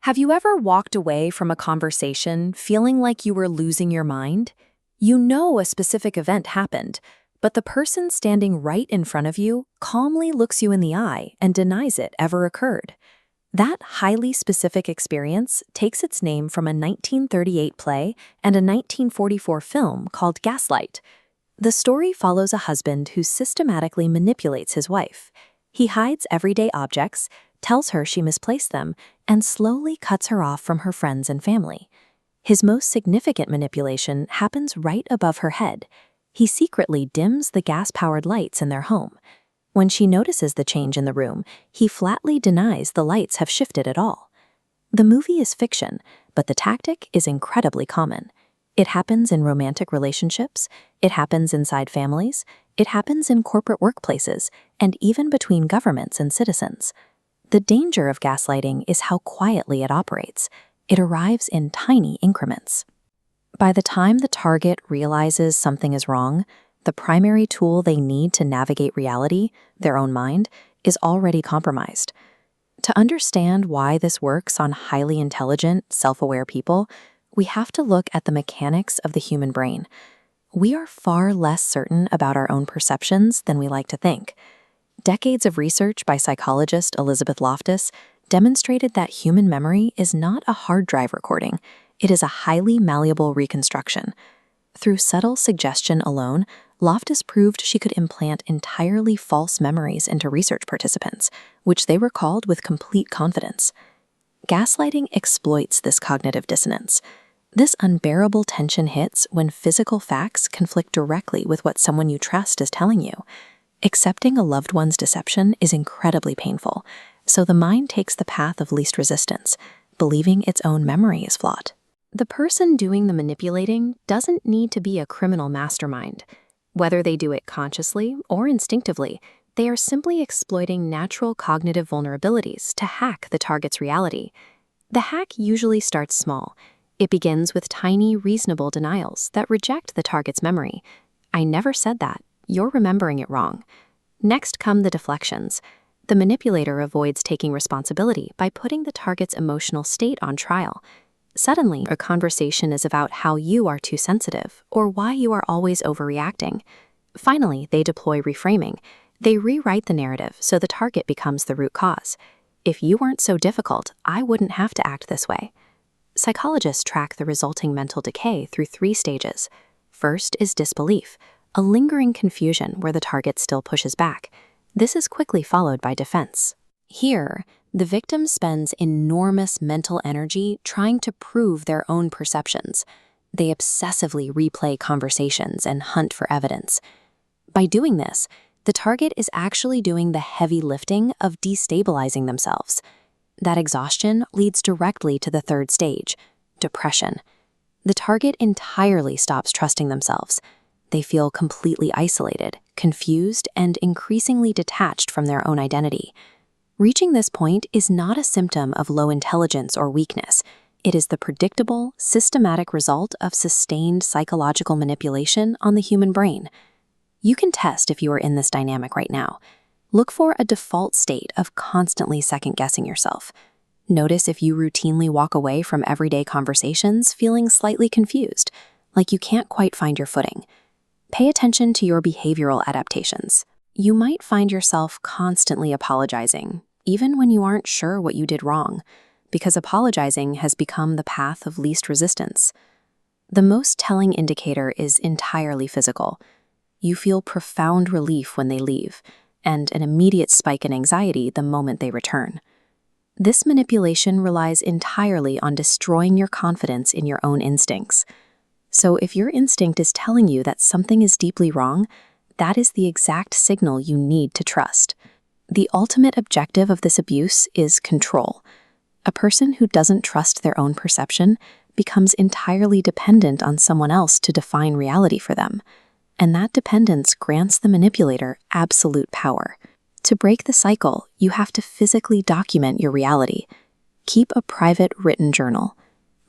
Have you ever walked away from a conversation feeling like you were losing your mind? You know a specific event happened, but the person standing right in front of you calmly looks you in the eye and denies it ever occurred. That highly specific experience takes its name from a 1938 play and a 1944 film called Gaslight. The story follows a husband who systematically manipulates his wife. He hides everyday objects, tells her she misplaced them, and slowly cuts her off from her friends and family. His most significant manipulation happens right above her head. He secretly dims the gas-powered lights in their home. When she notices the change in the room, he flatly denies the lights have shifted at all. The movie is fiction, but the tactic is incredibly common. It happens in romantic relationships, it happens inside families, it happens in corporate workplaces, and even between governments and citizens. The danger of gaslighting is how quietly it operates. It arrives in tiny increments. By the time the target realizes something is wrong, the primary tool they need to navigate reality, their own mind, is already compromised. To understand why this works on highly intelligent, self-aware people, we have to look at the mechanics of the human brain. We are far less certain about our own perceptions than we like to think. Decades of research by psychologist Elizabeth Loftus demonstrated that human memory is not a hard drive recording. It is a highly malleable reconstruction. Through subtle suggestion alone, Loftus proved she could implant entirely false memories into research participants, which they recalled with complete confidence. Gaslighting exploits this cognitive dissonance. This unbearable tension hits when physical facts conflict directly with what someone you trust is telling you. Accepting a loved one's deception is incredibly painful, so the mind takes the path of least resistance, believing its own memory is flawed. The person doing the manipulating doesn't need to be a criminal mastermind. Whether they do it consciously or instinctively, they are simply exploiting natural cognitive vulnerabilities to hack the target's reality. The hack usually starts small. It begins with tiny, reasonable denials that reject the target's memory. "I never said that. You're remembering it wrong." Next come the deflections. The manipulator avoids taking responsibility by putting the target's emotional state on trial. Suddenly, a conversation is about how you are too sensitive or why you are always overreacting. Finally, they deploy reframing. They rewrite the narrative so the target becomes the root cause. "If you weren't so difficult, I wouldn't have to act this way." Psychologists track the resulting mental decay through 3 stages. First is disbelief, a lingering confusion where the target still pushes back. This is quickly followed by defense. Here, the victim spends enormous mental energy trying to prove their own perceptions. They obsessively replay conversations and hunt for evidence. By doing this, the target is actually doing the heavy lifting of destabilizing themselves. That exhaustion leads directly to the 3rd stage, depression. The target entirely stops trusting themselves. They feel completely isolated, confused, and increasingly detached from their own identity. Reaching this point is not a symptom of low intelligence or weakness. It is the predictable, systematic result of sustained psychological manipulation on the human brain. You can test if you are in this dynamic right now. Look for a default state of constantly second-guessing yourself. Notice if you routinely walk away from everyday conversations feeling slightly confused, like you can't quite find your footing. Pay attention to your behavioral adaptations. You might find yourself constantly apologizing, even when you aren't sure what you did wrong, because apologizing has become the path of least resistance. The most telling indicator is entirely physical. You feel profound relief when they leave, and an immediate spike in anxiety the moment they return. This manipulation relies entirely on destroying your confidence in your own instincts. So if your instinct is telling you that something is deeply wrong, that is the exact signal you need to trust. The ultimate objective of this abuse is control. A person who doesn't trust their own perception becomes entirely dependent on someone else to define reality for them, and that dependence grants the manipulator absolute power. To break the cycle, you have to physically document your reality. Keep a private written journal.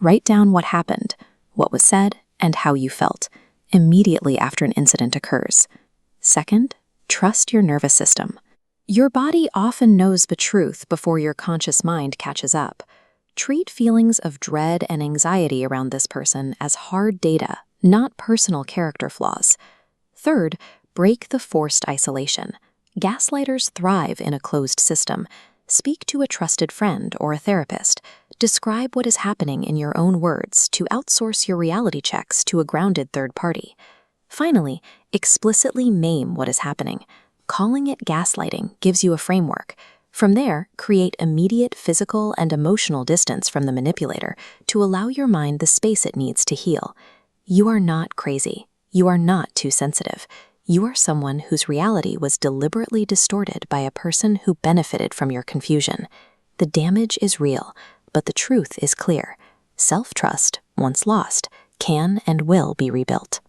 Write down what happened, what was said, and how you felt, immediately after an incident occurs. Second, trust your nervous system. Your body often knows the truth before your conscious mind catches up. Treat feelings of dread and anxiety around this person as hard data, not personal character flaws. Third, break the forced isolation. Gaslighters thrive in a closed system. Speak to a trusted friend or a therapist. Describe what is happening in your own words to outsource your reality checks to a grounded third party. Finally, explicitly name what is happening. Calling it gaslighting gives you a framework. From there, create immediate physical and emotional distance from the manipulator to allow your mind the space it needs to heal. You are not crazy. You are not too sensitive. You are someone whose reality was deliberately distorted by a person who benefited from your confusion. The damage is real, but the truth is clear. Self-trust, once lost, can and will be rebuilt.